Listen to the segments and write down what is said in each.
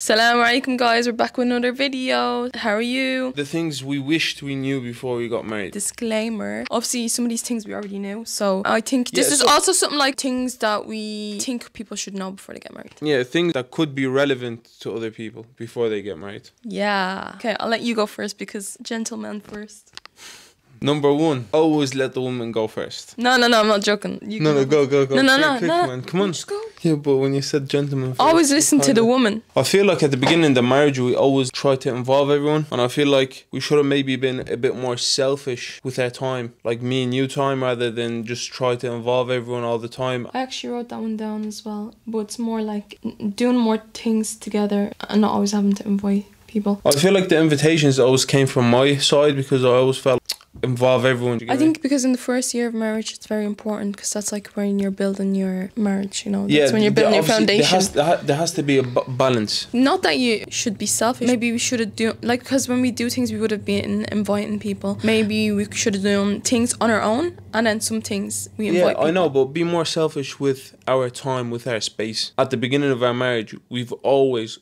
Assalamu alaikum guys, we're back with another video. How are you? The things we wished we knew before we got married. Disclaimer, obviously some of these things we already knew, so I think this is also something like things that we think people should know before they get married. Yeah, things that could be relevant to other people before they get married. Yeah. Okay, I'll let you go first because gentleman first. Number one, always let the woman go first. No, I'm not joking. You No, go. No. Man. Come on. Just go. Yeah, but when you said gentleman first, Always listen to the woman. I feel like at the beginning of the marriage, we always try to involve everyone. And I feel like we should have maybe been a bit more selfish with our time. Like me and you time, rather than just try to involve everyone all the time. I actually wrote that one down as well. But it's more like doing more things together and not always having to invite people. I feel like the invitations always came from my side because I always felt involve everyone. I think because in the first year of marriage it's very important because that's like when you're building your marriage, you know. That's when you're building your foundation. There has to be a balance. Not that you should be selfish. Maybe we should have done, like, because when we do things we would have been inviting people. Maybe we should have done things on our own and then some things we invite people. I know, but be more selfish with our time, with our space. At the beginning of our marriage, we've always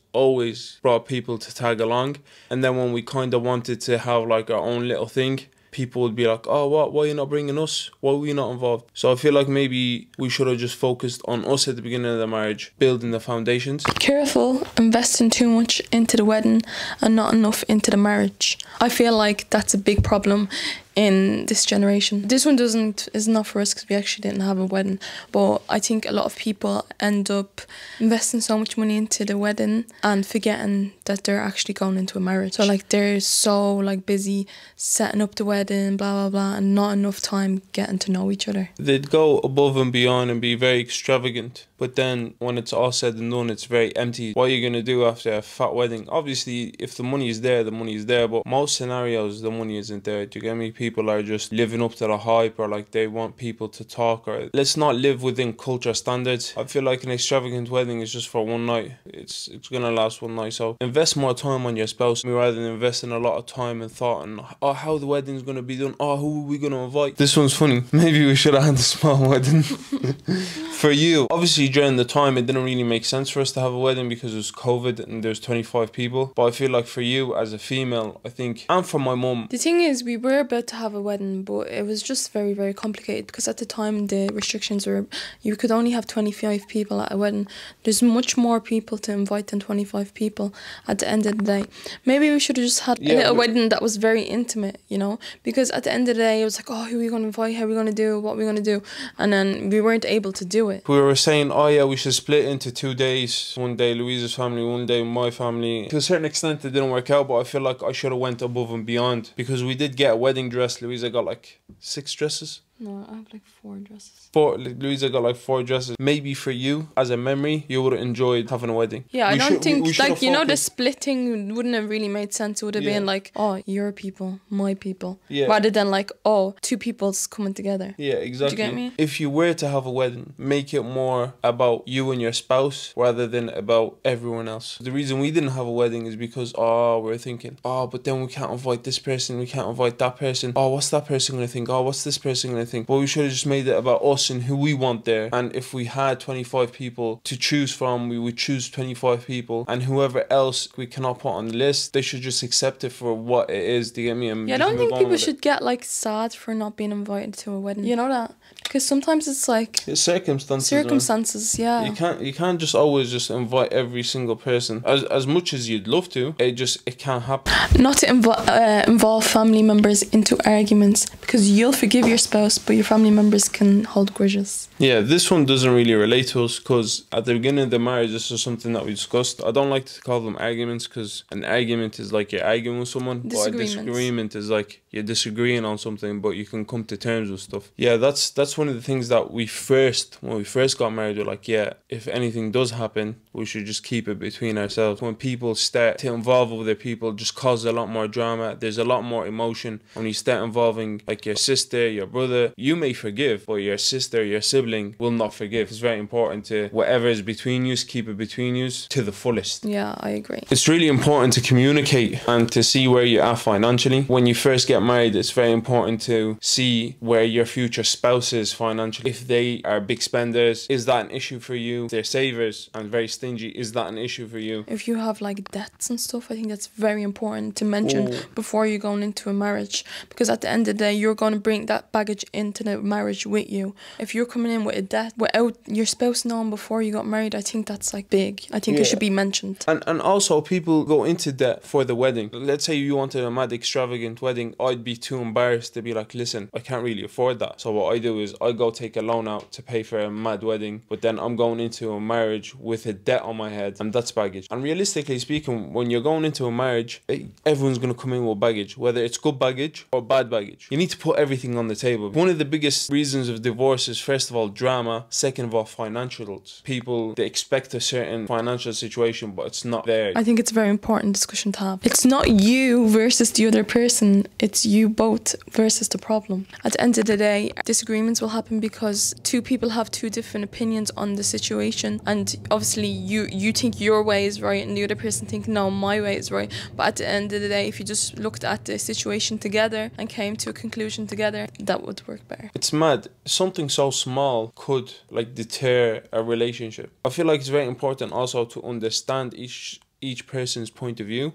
brought people to tag along, and then when we kind of wanted to have like our own little thing, people would be like, oh, why are you not bringing us? Why are we not involved? So I feel like maybe we should have just focused on us at the beginning of the marriage, building the foundations. Careful investing too much into the wedding and not enough into the marriage. I feel like that's a big problem in this generation. This one is not for us because we actually didn't have a wedding, but I think a lot of people end up investing so much money into the wedding and forgetting that they're actually going into a marriage. So like they're so like busy setting up the wedding, blah blah blah, and not enough time getting to know each other. They'd go above and beyond and be very extravagant, but then when it's all said and done, it's very empty. What are you gonna do after a fat wedding? Obviously, if the money is there, the money is there, but most scenarios the money isn't there. Do you get me? People are just living up to the hype, or like they want people to talk, or let's not live within culture standards. I feel like an extravagant wedding is just for one night. It's gonna last one night, so invest more time on your spouse rather than investing a lot of time and thought on how the wedding's gonna be done, who are we gonna invite. This one's funny. Maybe we should have had a small wedding. For you, obviously during the time it didn't really make sense for us to have a wedding because it was COVID and there's 25 people, but I feel like for you as a female, I think, and for my mum, the thing is we were about to have a wedding, but it was just very, very complicated because at the time the restrictions were you could only have 25 people at a wedding. There's much more people to invite than 25 people at the end of the day. Maybe we should have just had a little wedding that was very intimate, you know, because at the end of the day it was like, oh, who are we going to invite, how are we going to do, what are we going to do, and then we weren't able to do it. We were saying, oh yeah, we should split into 2 days, one day Louise's family, one day my family. To a certain extent it didn't work out, but I feel like I should have went above and beyond because we did get a wedding dress. Louisa got like 6 dresses. No, I have like 4 dresses. Louisa got like 4 dresses. Maybe for you, as a memory, you would have enjoyed having a wedding. Yeah, I don't think, like, you know, the splitting wouldn't have really made sense. It would have been like, oh, your people, my people. Yeah. Rather than like, oh, 2 people's coming together. Yeah, exactly. Do you get me? If you were to have a wedding, make it more about you and your spouse rather than about everyone else. The reason we didn't have a wedding is because, we're thinking, but then we can't invite this person, we can't invite that person. What's that person gonna think? What's this person gonna think? But we should have just made it about us and who we want there. And if we had 25 people to choose from, we would choose 25 people, and whoever else we cannot put on the list, they should just accept it for what it is. Do you get me? And I don't think people should get like sad for not being invited to a wedding. You know that? Because sometimes it's like circumstances. Yeah. You can't just always just invite every single person as much as you'd love to. It can't happen. Not to involve family members into arguments, because you'll forgive your spouse, but your family members can hold grudges. Yeah, this one doesn't really relate to us because at the beginning of the marriage, this is something that we discussed. I don't like to call them arguments because an argument is like you're arguing with someone, but a disagreement is like you're disagreeing on something, but you can come to terms with stuff. Yeah, that's one of the things that when we first got married, we're like, yeah, if anything does happen, we should just keep it between ourselves. When people start to involve other people, just causes a lot more drama. There's a lot more emotion when you start involving like your sister, your brother, brother, you may forgive, but your sister, your sibling will not forgive. It's very important to, whatever is between you, keep it between you to the fullest. Yeah, I agree. It's really important to communicate and to see where you're at financially. When you first get married, it's very important to see where your future spouse is financially. If they are big spenders, is that an issue for you? If they're savers and very stingy, is that an issue for you? If you have like debts and stuff, I think that's very important to mention before you're going into a marriage, because at the end of the day, you're going to bring that baggage into the marriage with you. If you're coming in with a debt without your spouse knowing before you got married, I think that's like big. I think it should be mentioned. And also, people go into debt for the wedding. Let's say you wanted a mad extravagant wedding, I'd be too embarrassed to be like, listen, I can't really afford that. So what I do is I go take a loan out to pay for a mad wedding, but then I'm going into a marriage with a debt on my head, and that's baggage. And realistically speaking, when you're going into a marriage, everyone's going to come in with baggage, whether it's good baggage or bad baggage. You need to put everything on the table. One of the biggest reasons of divorce is, first of all, drama, second of all, financials. People, they expect a certain financial situation, but it's not there. I think it's a very important discussion to have. It's not you versus the other person, it's you both versus the problem. At the end of the day, disagreements will happen because two people have two different opinions on the situation, and obviously you think your way is right and the other person think no, my way is right. But at the end of the day, if you just looked at the situation together and came to a conclusion together, that would work better. It's mad. Something so small could like deter a relationship. I feel like it's very important also to understand each person's point of view.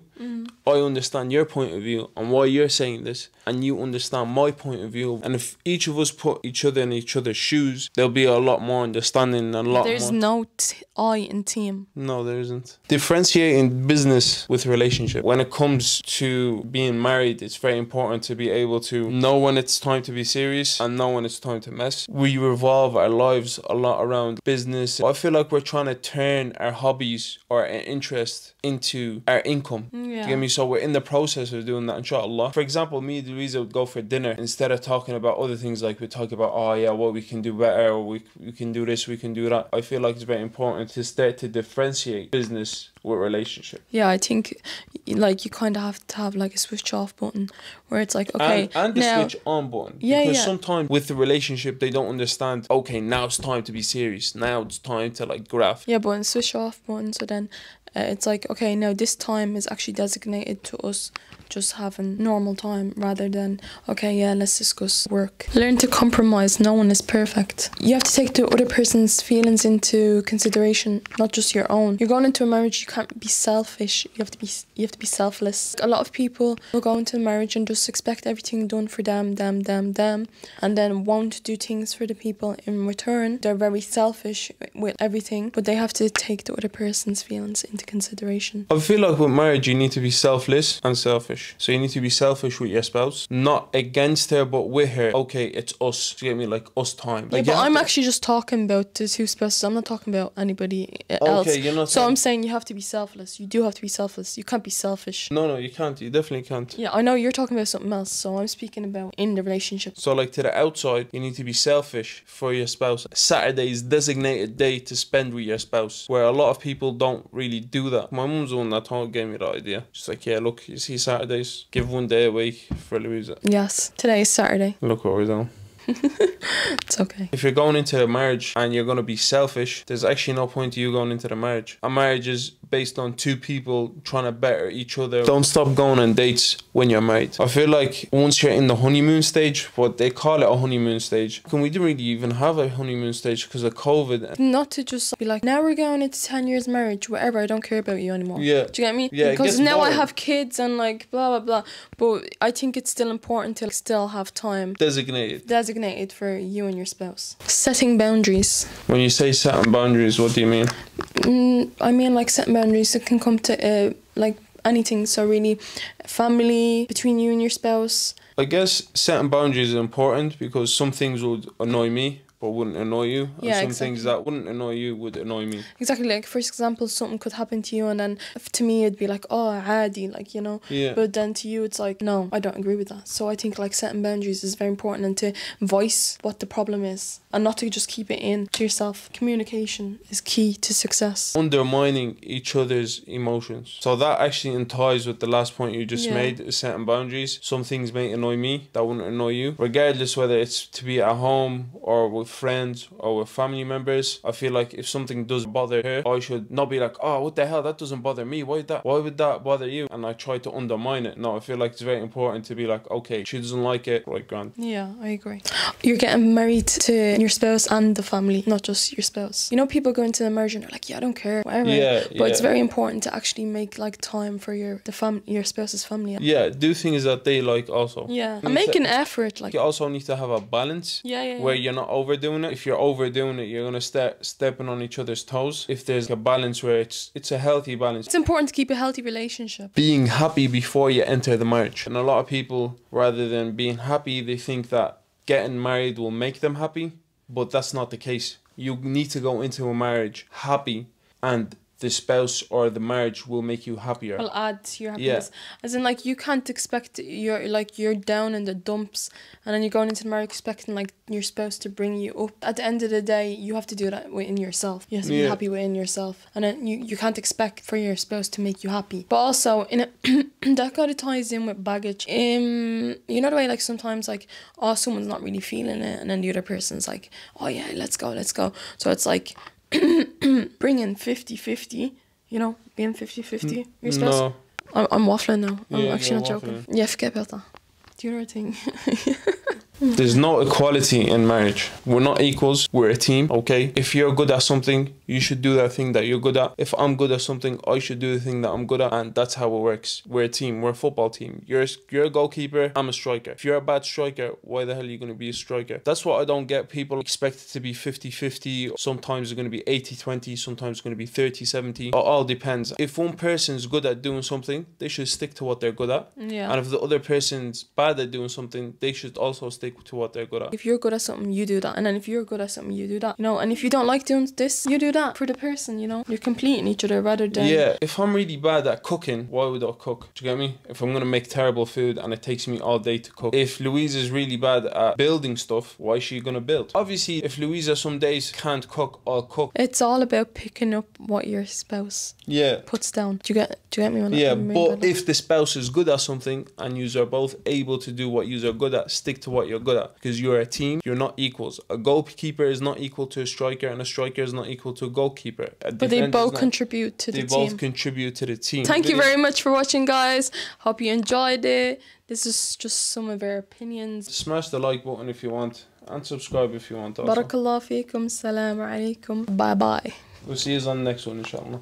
I understand your point of view and why you're saying this, and you understand my point of view. And if each of us put each other in each other's shoes, there'll be a lot more understanding and a lot There's more. no I in team. No, there isn't. Differentiating business with relationship. When it comes to being married, it's very important to be able to know when it's time to be serious and know when it's time to mess. We revolve our lives a lot around business. I feel like we're trying to turn our hobbies or our interest into our income. Do you get me? So we're in the process of doing that, inshallah. For example, me and Louisa would go for dinner, instead of talking about other things, like we talk about, oh yeah, what we can do better, or we can do this, we can do that. I feel like it's very important to start to differentiate business with relationship. Yeah, I think like you kind of have to have like a switch off button where it's like, okay, and the now, switch on button. Yeah, because yeah. sometimes with the relationship, they don't understand, okay, now it's time to be serious. Now it's time to like graft. Yeah, but switch off button, so then it's like, okay, now this time is actually designated to us just having normal time, rather than, okay, yeah, let's discuss work. Learn to compromise. No one is perfect. You have to take the other person's feelings into consideration, not just your own. You're going into a marriage, you can't be selfish. You have to be selfless. A lot of people will go into a marriage and just expect everything done for them, and then won't do things for the people in return. They're very selfish with everything, but they have to take the other person's feelings into consideration. I feel like with marriage, you need to be selfless and selfish. So you need to be selfish with your spouse, not against her, but with her. Okay, it's us. Do you get me? Like us time. Like, yeah, but I'm actually just talking about the two spouses. I'm not talking about anybody else. Okay, you're not. So I'm saying you have to be selfless. You do have to be selfless. You can't be selfish. No, you can't. You definitely can't. Yeah, I know you're talking about something else. So I'm speaking about in the relationship. So like to the outside, you need to be selfish for your spouse. Saturday is designated day to spend with your spouse, where a lot of people don't really do that. My mum's the one that gave me that idea. She's like, yeah, look, you see Saturdays, give one day a week for Louisa. Yes, today is Saturday. Look what we're doing. It's okay. If you're going into a marriage and you're going to be selfish, there's actually no point to you going into the marriage. A marriage is based on two people trying to better each other. Don't stop going on dates when you're married. I feel like once you're in the honeymoon stage, what they call it a honeymoon stage, we didn't really even have a honeymoon stage because of COVID. Not to just be like, now we're going into 10 years marriage, whatever, I don't care about you anymore. Yeah. Do you get me? Yeah, because now boring. I have kids and like blah, blah, blah. But I think it's still important to still have time designated for you and your spouse. Setting boundaries. When you say setting boundaries, what do you mean? I mean like setting boundaries, it can come to like anything. So really, family, between you and your spouse. I guess setting boundaries is important because some things would annoy me but wouldn't annoy you. And Yeah, some exactly. things that wouldn't annoy you would annoy me. Exactly, like for example, something could happen to you, and then to me it'd be like, oh, عادي, like, you know. Yeah. But then to you it's like, no, I don't agree with that. So I think like setting boundaries is very important, and to voice what the problem is and not to just keep it in to yourself. Communication is key to success. Undermining each other's emotions. So that actually ties with the last point you just Yeah. made, is setting boundaries. Some things may annoy me that wouldn't annoy you, regardless whether it's to be at home or with friends or with family members. I feel like if something does bother her, I should not be like, oh, what the hell, that doesn't bother me, why would that bother you? And I try to undermine it. No, I feel like it's very important to be like, okay, she doesn't like it, right, grand. Yeah, I agree. You're getting married to your spouse and the family, not just your spouse. You know, people go into the marriage and they're like, yeah, I don't care, whatever. Yeah, but it's very important to actually make like time for your spouse's family. Yeah, do things that they like also. Yeah, and make an effort. Like, you also need to have a balance. Yeah. Where you're not overdoing it. If you're overdoing it, you're gonna start stepping on each other's toes. If there's a balance where it's a healthy balance. It's important to keep a healthy relationship. Being happy before you enter the marriage. And a lot of people, rather than being happy, they think that getting married will make them happy. But that's not the case. You need to go into a marriage happy, and the spouse or the marriage will make you happier. Will add to your happiness. Yeah. As in, like, you can't expect you're down in the dumps, and then you're going into the marriage expecting like your spouse to bring you up. At the end of the day, you have to do that within yourself. You have to be happy within yourself, and then you can't expect for your spouse to make you happy. But also, that kind of ties in with baggage. You know the way like sometimes like, oh, someone's not really feeling it, and then the other person's like, oh yeah, let's go. So it's like bringing 50-50, you know, being 50-50. Your spouse. No. I'm waffling now. I'm actually not waffling. joking. Yeah, forget about that. The other thing. There's no equality in marriage. We're not equals. We're a team, okay? If you're good at something, you should do that thing that you're good at. If I'm good at something, I should do the thing that I'm good at. And that's how it works. We're a team. We're a football team. You're a goalkeeper. I'm a striker. If you're a bad striker, why the hell are you going to be a striker? That's what I don't get. People expect it to be 50-50. Sometimes it's going to be 80-20. Sometimes it's going to be 30-70. It all depends. If one person's good at doing something, they should stick to what they're good at. Yeah. And if the other person's bad at doing something, they should also stick to what they're good at. If you're good at something, you do that. And then if you're good at something, you do that. You know, and if you don't like doing this, you do that for the person, you know. You're completing each other rather than... Yeah, if I'm really bad at cooking, why would I cook? Do you get me? If I'm going to make terrible food and it takes me all day to cook. If Louise is really bad at building stuff, why is she going to build? Obviously, if Louisa some days can't cook, I'll cook. It's all about picking up what your spouse puts down. Do you get me? Yeah, but if the spouse is good at something and you are both able to do what you are good at, stick to what you're good at. Because you're a team, you're not equals. A goalkeeper is not equal to a striker, and a striker is not equal to a goalkeeper. But they both contribute to the team. They both contribute to the team. Thank you very much for watching, guys. Hope you enjoyed it. This is just some of our opinions. Smash the like button if you want, and subscribe if you want also. Barakallah feekum. Assalamu alaikum. Bye bye. We'll see you on the next one, inshallah.